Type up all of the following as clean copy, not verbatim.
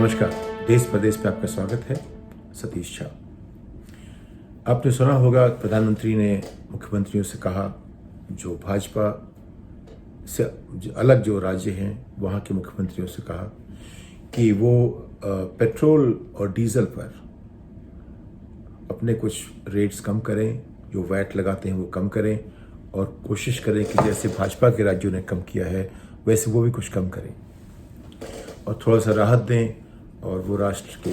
नमस्कार। देश प्रदेश में आपका स्वागत है। सतीश झा। आपने सुना होगा प्रधानमंत्री ने मुख्यमंत्रियों से कहा, जो भाजपा से अलग जो राज्य हैं वहाँ के मुख्यमंत्रियों से कहा कि वो पेट्रोल और डीजल पर अपने कुछ रेट्स कम करें, जो वैट लगाते हैं वो कम करें और कोशिश करें कि जैसे भाजपा के राज्यों ने कम किया है वैसे वो भी कुछ कम करें और थोड़ा सा राहत दें और वो राष्ट्र के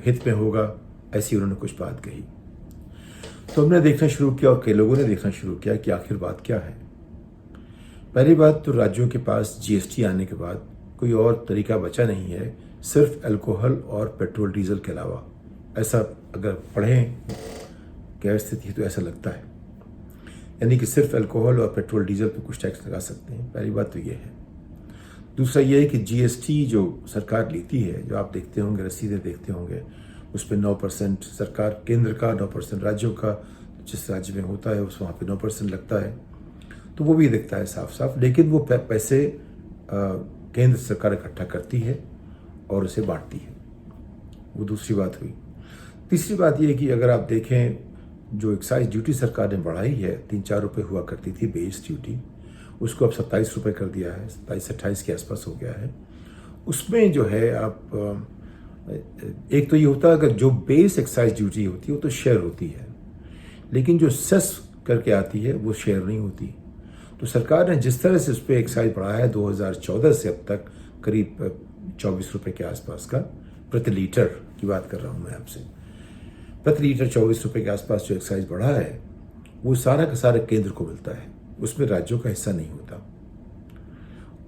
हित में होगा। ऐसी उन्होंने कुछ बात कही तो हमने देखना शुरू किया और कई लोगों ने देखना शुरू किया कि आखिर बात क्या है। पहली बात तो राज्यों के पास जीएसटी आने के बाद कोई और तरीका बचा नहीं है सिर्फ अल्कोहल और पेट्रोल डीजल के अलावा। ऐसा अगर पढ़ें क्या स्थिति है तो ऐसा लगता है, यानी कि सिर्फ अल्कोहल और पेट्रोल डीजल पर कुछ टैक्स लगा सकते हैं। पहली बात तो ये है। दूसरा ये है कि जीएसटी जो सरकार लेती है, जो आप देखते होंगे रसीदें देखते होंगे, उस पर 9% सरकार केंद्र का, 9% राज्यों का, जिस राज्य में होता है उस वहाँ पे 9% लगता है। तो वो भी दिखता है साफ साफ, लेकिन वो पैसे केंद्र सरकार इकट्ठा करती है और उसे बांटती है। वो दूसरी बात हुई। तीसरी बात ये है कि अगर आप देखें जो एक्साइज ड्यूटी सरकार ने बढ़ाई है, 3-4 रुपये हुआ करती थी बेस ड्यूटी, उसको अब 27 रुपये कर दिया है, 27-28 के आसपास हो गया है। उसमें जो है आप एक तो ये होता है, अगर जो बेस एक्साइज ड्यूटी होती है वो तो शेयर होती है, लेकिन जो सेस करके आती है वो शेयर नहीं होती। तो सरकार ने जिस तरह से उस पर एक्साइज बढ़ाया है 2014 से अब तक करीब 24 रुपये के आसपास का, प्रति लीटर की बात कर रहा हूँ मैं आपसे, प्रति लीटर 24 रुपये के आसपास जो एक्साइज बढ़ा है वो सारा का सारा केंद्र को मिलता है, उसमें राज्यों का हिस्सा नहीं होता।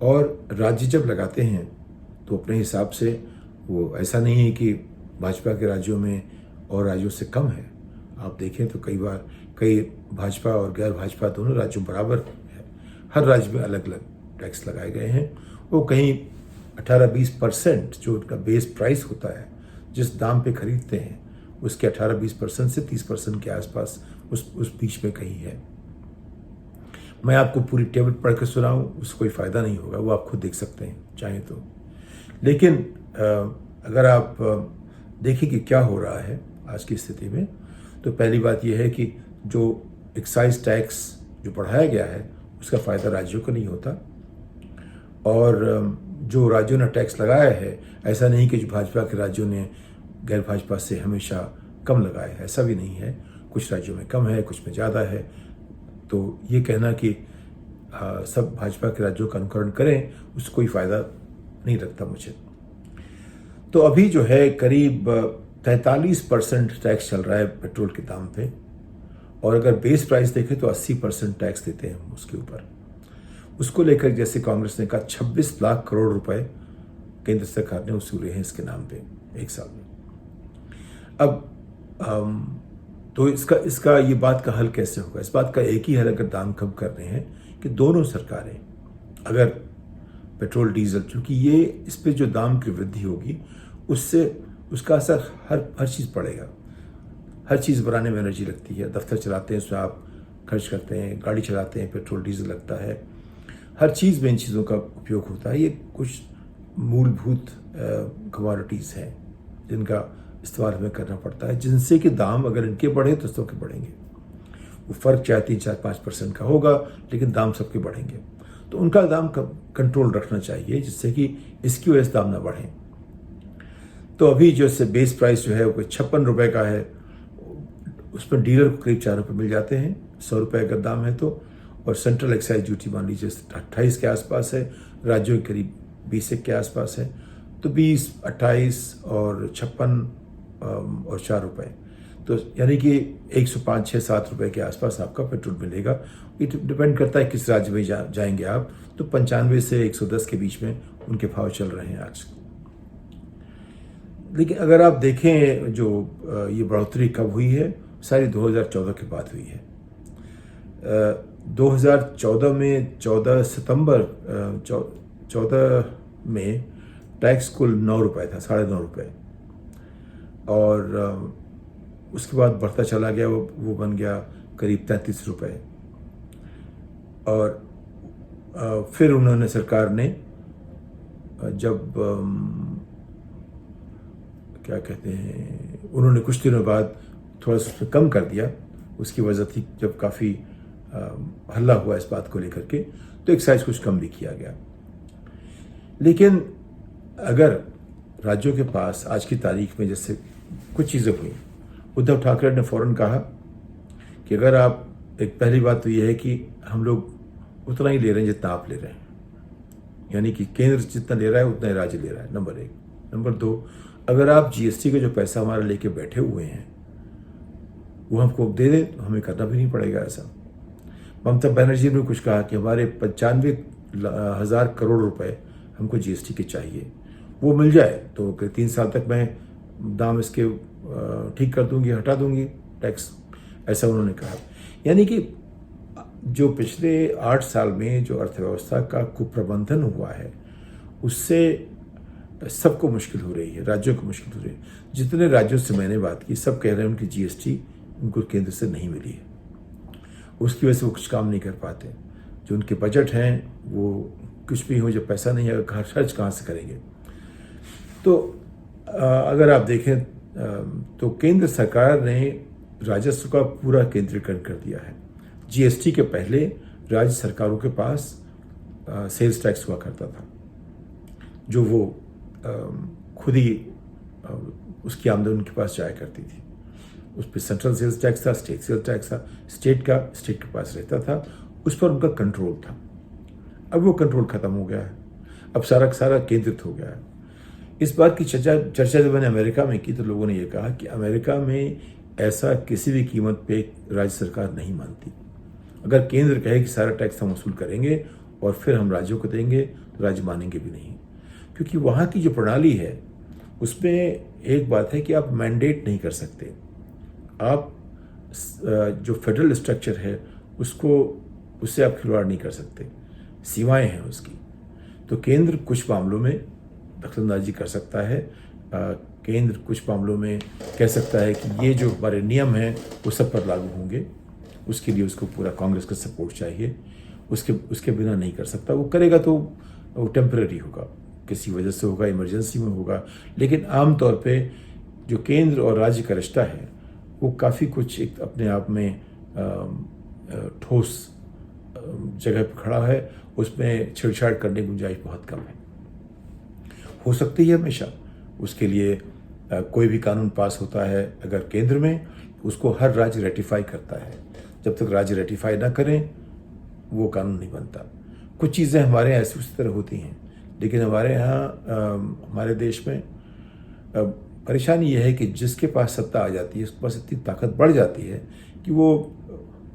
और राज्य जब लगाते हैं तो अपने हिसाब से, वो ऐसा नहीं है कि भाजपा के राज्यों में और राज्यों से कम है। आप देखें तो कई बार कई भाजपा और गैर भाजपा दोनों राज्यों बराबर है। हर राज्य में अलग अलग टैक्स लगाए गए हैं। वो कहीं 18-20% जो उनका बेस प्राइस होता है, जिस दाम पे खरीदते हैं, उसके 18-20% से 30% के आसपास उस बीच में कहीं है। मैं आपको पूरी टेबल पढ़ कर सुनाऊं उससे कोई फ़ायदा नहीं होगा, वो आप खुद देख सकते हैं चाहें तो। लेकिन अगर आप देखें कि क्या हो रहा है आज की स्थिति में, तो पहली बात यह है कि जो एक्साइज टैक्स जो बढ़ाया गया है उसका फ़ायदा राज्यों को नहीं होता। और जो राज्यों ने टैक्स लगाया है, ऐसा नहीं कि जो भाजपा के राज्यों ने गैर भाजपा से हमेशा कम लगाया है, ऐसा भी नहीं है। कुछ राज्यों में कम है, कुछ में ज़्यादा है। तो ये कहना कि सब भाजपा के राज्यों का अनुकरण करें, उससे कोई फ़ायदा नहीं लगता मुझे। तो अभी जो है करीब 43% टैक्स चल रहा है पेट्रोल के दाम पे, और अगर बेस प्राइस देखें तो 80% टैक्स देते हैं उसके ऊपर। उसको लेकर जैसे कांग्रेस ने कहा 26 लाख करोड़ रुपए केंद्र सरकार ने वसूले हैं इसके नाम पे एक साल में। अब तो इसका ये बात का हल कैसे होगा? इस बात का एक ही हल अगर दाम कम कर रहे हैं कि दोनों सरकारें, अगर पेट्रोल डीजल, चूँकि ये इस पर जो दाम की वृद्धि होगी उससे उसका असर हर चीज़ पड़ेगा। हर चीज़ बनाने में एनर्जी लगती है। दफ्तर चलाते हैं उसमें आप खर्च करते हैं, गाड़ी चलाते हैं पेट्रोल डीजल लगता है, हर चीज़ में इन चीज़ों का उपयोग होता है। ये कुछ मूलभूत कमोडिटीज़ हैं जिनका इस्तेमाल हमें करना पड़ता है, जिनसे कि दाम अगर इनके बढ़े तो सबके बढ़ेंगे। वो फ़र्क चाहे 3-4-5% का होगा, लेकिन दाम सबके बढ़ेंगे। तो उनका दाम कंट्रोल रखना चाहिए जिससे कि इसकी वजह से दाम ना बढ़ें। तो अभी जो से बेस प्राइस जो है वो 56 रुपये का है, उस पर डीलर को करीब 4 रुपये मिल जाते हैं, 100 रुपये अगर दाम है तो। और सेंट्रल एक्साइज ड्यूटी मान लीजिए 28 के आसपास है, राज्यों के करीब 20 के आसपास है। तो 20, 28 और 56 और 4 रुपये, तो यानी कि 105-6-7 रुपये के आसपास आपका पेट्रोल मिलेगा। ये डिपेंड करता है किस राज्य में जाएंगे आप। तो 95 से 110 के बीच में उनके भाव चल रहे हैं आज। लेकिन अगर आप देखें जो ये बढ़ोतरी कब हुई है, सारी 2014 के बाद हुई है। 2014 में 14 सितंबर 14 में टैक्स कुल 9 रुपये था, 9.5 रुपये, और उसके बाद बढ़ता चला गया, वो बन गया करीब 33 रुपये। और फिर उन्होंने सरकार ने जब क्या कहते हैं, उन्होंने कुछ दिनों बाद थोड़ा सा उसमें कम कर दिया। उसकी वजह थी जब काफ़ी हल्ला हुआ इस बात को लेकर के, तो एक्साइज कुछ कम भी किया गया। लेकिन अगर राज्यों के पास आज की तारीख में जैसे कुछ चीज़ें हुई, उद्धव ठाकरे ने फौरन कहा कि अगर आप, एक पहली बात तो यह है कि हम लोग उतना ही ले रहे हैं जितना आप ले रहे हैं, यानी कि केंद्र जितना ले रहा है उतना ही राज्य ले रहा है, नंबर 1। नंबर 2, अगर आप जीएसटी का जो पैसा हमारा लेके बैठे हुए हैं वो हमको दे दें तो हमें करना भी नहीं पड़ेगा ऐसा। ममता बनर्जी ने कुछ कहा कि हमारे 95,000 करोड़ रुपए हमको जीएसटी के चाहिए, वो मिल जाए तो 3 साल तक मैं दाम इसके ठीक कर दूंगी, हटा दूंगी टैक्स, ऐसा उन्होंने कहा। यानी कि जो पिछले 8 साल में जो अर्थव्यवस्था का कुप्रबंधन हुआ है उससे सबको मुश्किल हो रही है, राज्यों को मुश्किल हो रही है। जितने राज्यों से मैंने बात की सब कह रहे हैं उनकी जीएसटी उनको केंद्र से नहीं मिली है, उसकी वजह से वो कुछ काम नहीं कर पाते। जो उनके बजट हैं वो कुछ भी हो, जब पैसा नहीं है खर्च कहाँ से करेंगे। तो अगर आप देखें तो केंद्र सरकार ने राजस्व का पूरा केंद्रीकरण कर दिया है। जीएसटी के पहले राज्य सरकारों के पास सेल्स टैक्स हुआ करता था, जो वो खुद ही उसकी आमदनी उनके पास जाया करती थी। उस पर सेंट्रल सेल्स टैक्स था, स्टेट सेल्स टैक्स था, स्टेट के पास रहता था, उस पर उनका कंट्रोल था। अब वो कंट्रोल खत्म हो गया है, अब सारा केंद्रित हो गया है। इस बात की चर्चा जब मैंने अमेरिका में की तो लोगों ने ये कहा कि अमेरिका में ऐसा किसी भी कीमत पे राज्य सरकार नहीं मानती। अगर केंद्र कहे कि सारा टैक्स हम वसूल करेंगे और फिर हम राज्यों को देंगे तो राज्य मानेंगे भी नहीं, क्योंकि वहाँ की जो प्रणाली है उसमें एक बात है कि आप मैंडेट नहीं कर सकते। आप जो फेडरल स्ट्रक्चर है उससे आप खिलवाड़ नहीं कर सकते, सीमाएं हैं उसकी। तो केंद्र कुछ मामलों में दखलंदाजी कर सकता है, केंद्र कुछ मामलों में कह सकता है कि ये जो हमारे नियम हैं वो सब पर लागू होंगे, उसके लिए उसको पूरा कांग्रेस का सपोर्ट चाहिए, उसके बिना नहीं कर सकता। वो करेगा तो वो टेम्पररी होगा, किसी वजह से होगा, इमरजेंसी में होगा। लेकिन आमतौर पे जो केंद्र और राज्य का रिश्ता है वो काफ़ी कुछ एक अपने आप में ठोस जगह पर खड़ा है, उसमें छेड़छाड़ करने की गुंजाइश बहुत कम है। हो सकती है हमेशा, उसके लिए कोई भी कानून पास होता है अगर केंद्र में, उसको हर राज्य रेटिफाई करता है। जब तक राज्य रेटिफाई ना करें वो कानून नहीं बनता। कुछ चीज़ें हमारे यहाँ ऐसी उसी तरह होती हैं, लेकिन हमारे यहाँ हमारे देश में परेशानी यह है कि जिसके पास सत्ता आ जाती है उसके पास इतनी ताकत बढ़ जाती है कि वो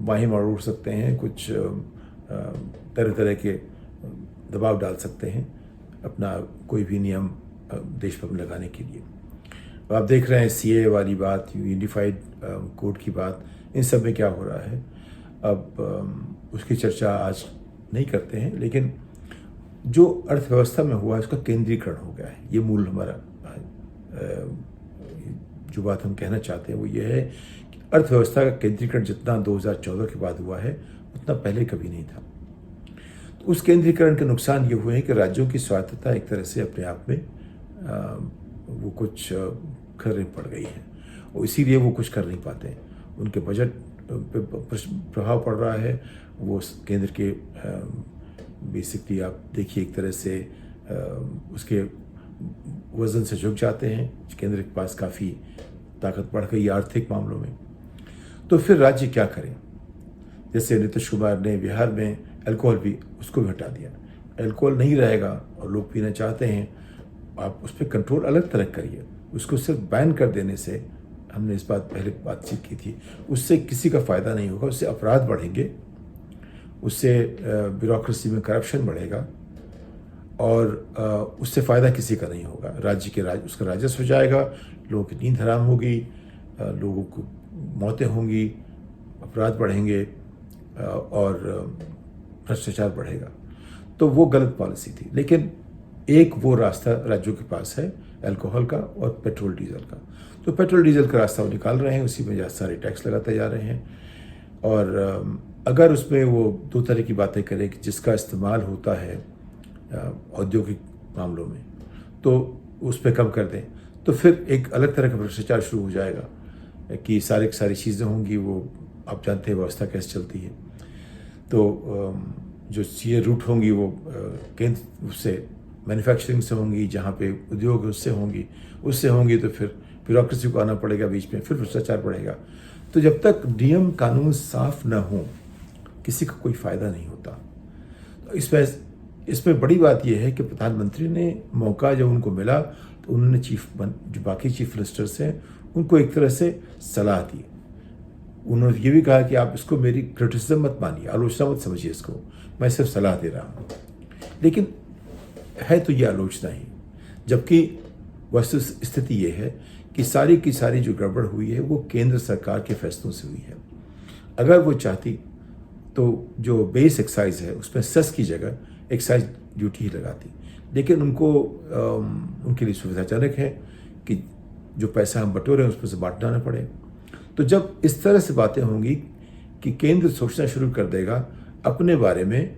बाहें मरोड़ सकते हैं, कुछ तरह तरह के दबाव डाल सकते हैं अपना कोई भी नियम देश पर लगाने के लिए। आप देख रहे हैं सीए वाली बात, यूनिफाइड कोड की बात, इन सब में क्या हो रहा है। अब उसकी चर्चा आज नहीं करते हैं, लेकिन जो अर्थव्यवस्था में हुआ है उसका केंद्रीकरण हो गया है। ये मूल हमारा जो बात हम कहना चाहते हैं वो ये है कि अर्थव्यवस्था का केंद्रीकरण जितना 2014 के बाद हुआ है उतना पहले कभी नहीं था। तो उस केंद्रीकरण के नुकसान ये हुए हैं कि राज्यों की स्वायत्तता एक तरह से अपने आप में वो कुछ खतरे पड़ गई है और इसीलिए वो कुछ कर नहीं पाते। उनके बजट पे प्रभाव पड़ रहा है। वो केंद्र के बेसिकली आप देखिए एक तरह से उसके वजन से झुक जाते हैं। केंद्र के पास काफ़ी ताकत बढ़ गई आर्थिक मामलों में, तो फिर राज्य क्या करें। जैसे नीतीश कुमार ने बिहार में अल्कोहल भी उसको भी हटा दिया। अल्कोहल नहीं रहेगा और लोग पीना चाहते हैं, आप उस पर कंट्रोल अलग तरह करिए। उसको सिर्फ बैन कर देने से, हमने इस बात पहले बातचीत की थी, उससे किसी का फ़ायदा नहीं होगा। उससे अपराध बढ़ेंगे, उससे ब्यूरोक्रेसी में करप्शन बढ़ेगा और उससे फ़ायदा किसी का नहीं होगा। उसका राजस्व जाएगा, लोगों की नींद हराम होगी, लोगों को मौतें होंगी, अपराध बढ़ेंगे और भ्रष्टाचार बढ़ेगा। तो वो गलत पॉलिसी थी। लेकिन एक वो रास्ता राज्यों के पास है अल्कोहल का और पेट्रोल डीजल का। तो पेट्रोल डीजल का रास्ता वो निकाल रहे हैं, उसी में बहुत सारे टैक्स लगाते जा रहे हैं। और अगर उसमें वो दो तरह की बातें करें कि जिसका इस्तेमाल होता है औद्योगिक मामलों में, तो उस पर कम कर दें, तो फिर एक अलग तरह का भ्रष्टाचार शुरू हो जाएगा कि सारी की सारी चीज़ें होंगी। वो आप जानते हैं व्यवस्था कैसे चलती है। तो जो चीज़ें रूट होंगी वो केंद्र उससे मैन्युफैक्चरिंग से होंगी, जहाँ पे उद्योग उससे होंगी तो फिर ब्यूरोक्रेसी को आना पड़ेगा बीच में, फिर भ्रष्टाचार बढ़ेगा। तो जब तक नियम कानून साफ न हो किसी का कोई फ़ायदा नहीं होता। तो इसमें बड़ी बात यह है कि प्रधानमंत्री ने मौका जब उनको मिला तो उन्होंने जो बाकी चीफ मिनिस्टर्स हैं उनको एक तरह से सलाह दी। उन्होंने ये भी कहा कि आप इसको मेरी क्रिटिसिज्म मत मानिए, आलोचना मत समझिए इसको, मैं सिर्फ सलाह दे रहा हूँ। लेकिन है तो ये आलोचना ही, जबकि वस्तु स्थिति ये है कि सारी की सारी जो गड़बड़ हुई है वो केंद्र सरकार के फैसलों से हुई है। अगर वो चाहती तो जो बेस एक्साइज है उसमें सेस की जगह एक्साइज ड्यूटी ही लगाती, लेकिन उनके लिए सुविधाजनक है कि जो पैसा हम बटोरे उसमें से बांटना ना पड़े। तो जब इस तरह से बातें होंगी कि केंद्र सोचना शुरू कर देगा अपने बारे में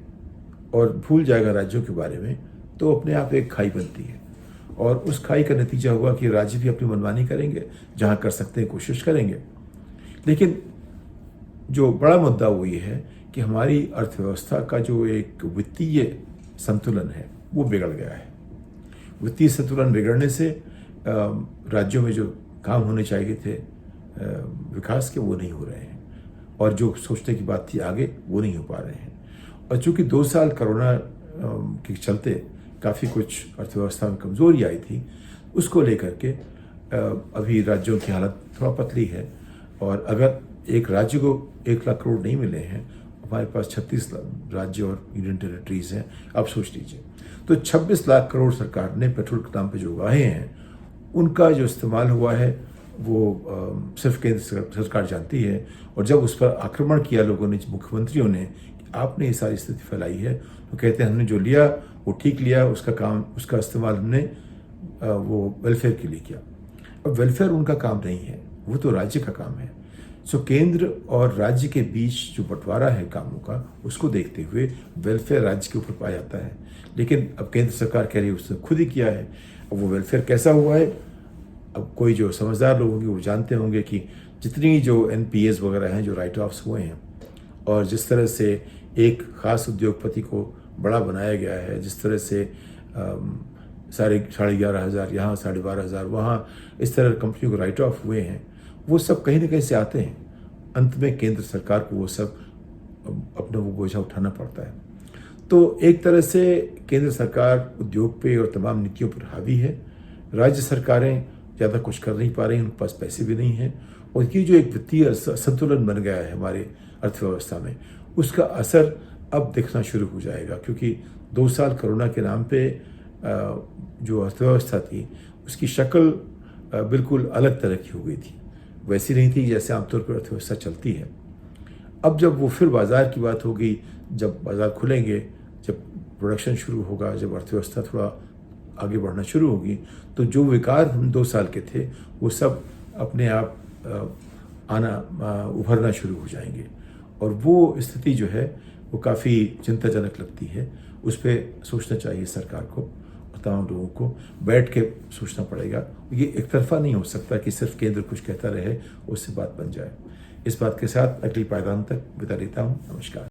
और भूल जाएगा राज्यों के बारे में, तो अपने आप एक खाई बनती है। और उस खाई का नतीजा हुआ कि राज्य भी अपनी मनमानी करेंगे, जहाँ कर सकते हैं कोशिश करेंगे। लेकिन जो बड़ा मुद्दा वो ये है कि हमारी अर्थव्यवस्था का जो एक वित्तीय संतुलन है वो बिगड़ गया है। वित्तीय संतुलन बिगड़ने से राज्यों में जो काम होने चाहिए थे विकास के, वो नहीं हो रहे हैं, और जो सोचने की बात थी आगे वो नहीं हो पा रहे हैं। और चूँकि 2 साल कोरोना के चलते काफ़ी कुछ अर्थव्यवस्था में कमजोरी आई थी, उसको लेकर के अभी राज्यों की हालत थोड़ा पतली है। और अगर एक राज्य को 1 लाख करोड़ नहीं मिले हैं, हमारे पास 36 राज्य और यूनियन टेरिटरीज हैं, आप सोच लीजिए। तो 26 लाख करोड़ सरकार ने पेट्रोल के दाम पे जो उगाए हैं उनका जो इस्तेमाल हुआ है वो सिर्फ केंद्र सरकार जानती है। और जब उस पर आक्रमण किया लोगों ने, मुख्यमंत्रियों ने, आपने ये सारी स्थिति फैलाई है, तो कहते हैं हमने जो लिया वो ठीक लिया, उसका इस्तेमाल हमने वो वेलफेयर के लिए किया। अब वेलफेयर उनका काम नहीं है, वो तो राज्य का काम है। सो केंद्र और राज्य के बीच जो बंटवारा है कामों का, उसको देखते हुए वेलफेयर राज्य के ऊपर पाया जाता है। लेकिन अब केंद्र सरकार कह रही है उसने खुद ही किया है। अब वो वेलफेयर कैसा हुआ है, अब कोई जो समझदार लोग होंगे वो जानते होंगे कि जितनी जो NPAs वगैरह हैं, जो राइट ऑफ्स हुए हैं, और जिस तरह से एक ख़ास उद्योगपति को बड़ा बनाया गया है, जिस तरह से 11,500 यहाँ, 12,500 वहाँ, इस तरह कंपनियों को राइट ऑफ हुए हैं, वो सब कहीं ना कहीं से आते हैं। अंत में केंद्र सरकार को वो सब अपना वो बोझा उठाना पड़ता है। तो एक तरह से केंद्र सरकार उद्योग पे और तमाम नीतियों पर हावी है। राज्य सरकारें ज़्यादा कुछ कर नहीं पा रही, उनके पास पैसे भी नहीं हैं। और ये जो एक वित्तीय संतुलन बन गया है हमारे अर्थव्यवस्था में, उसका असर अब दिखना शुरू हो जाएगा। क्योंकि 2 साल कोरोना के नाम पे जो अर्थव्यवस्था थी उसकी शक्ल बिल्कुल अलग तरह की हो गई थी, वैसी नहीं थी जैसे आमतौर पर अर्थव्यवस्था चलती है। अब जब वो फिर बाज़ार की बात होगी, जब बाज़ार खुलेंगे, जब प्रोडक्शन शुरू होगा, जब अर्थव्यवस्था थोड़ा आगे बढ़ना शुरू होगी, तो जो विकार हम 2 साल के थे वो सब अपने आप उभरना शुरू हो जाएंगे। और वो स्थिति जो है वो काफ़ी चिंताजनक लगती है। उस पर सोचना चाहिए सरकार को और तमाम लोगों को बैठ के सोचना पड़ेगा। ये एक तरफा नहीं हो सकता कि सिर्फ केंद्र कुछ कहता रहे उससे बात बन जाए। इस बात के साथ अगली पायदान तक विदा लेता हूँ। नमस्कार।